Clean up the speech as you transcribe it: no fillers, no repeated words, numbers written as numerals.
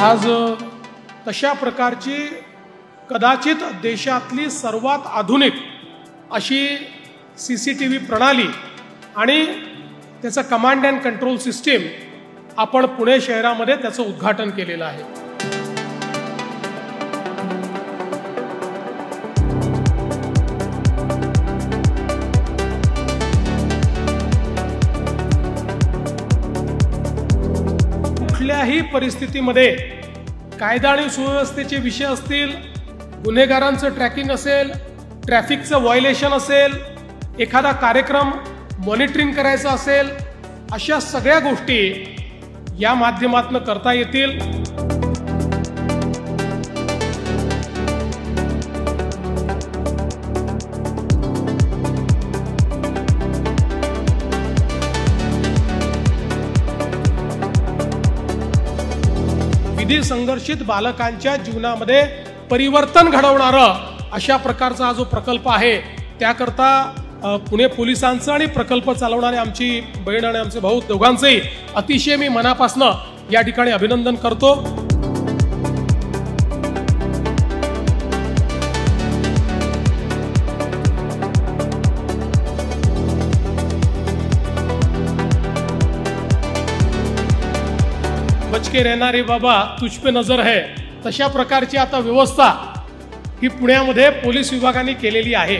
आज तशा प्रकारची कदाचित देशातली सर्वात आधुनिक अशी CCTV प्रणाली आणि त्याचा कमांड अँड कंट्रोल सिस्टीम आपण पुणे शहरामध्ये त्याचं उद्घाटन केलेलं आहे। कुठल्याही परिस्थितीमध्ये कायदा आणि सुव्यवस्थेचे विषय असतील, गुन्हेगारांचं ट्रॅकिंग असेल, ट्रॅफिकचं व्हायोलेशन असेल, एखादा कार्यक्रम मॉनिटरिंग करायचा असेल, अशा सगळ्या गोष्टी या माध्यमातून करता येतील। विधी संघर्षित बालकांच्या जीवनामध्ये परिवर्तन घडवणारा अशा प्रकारचा हा जो प्रकल्प आहे, त्याकरता पुणे पोलिसांचं आणि प्रकल्प चालवणारे आमची बहीण आणि आमचे भाऊ दोघांचेही अतिशय मी मनापासून या ठिकाणी अभिनंदन करतो। बच के रहना रे बाबा तुझ पे नजर है, तशा प्रकारची आता व्यवस्था ही पुण्यामध्ये पोलीस विभागाने केलेली आहे।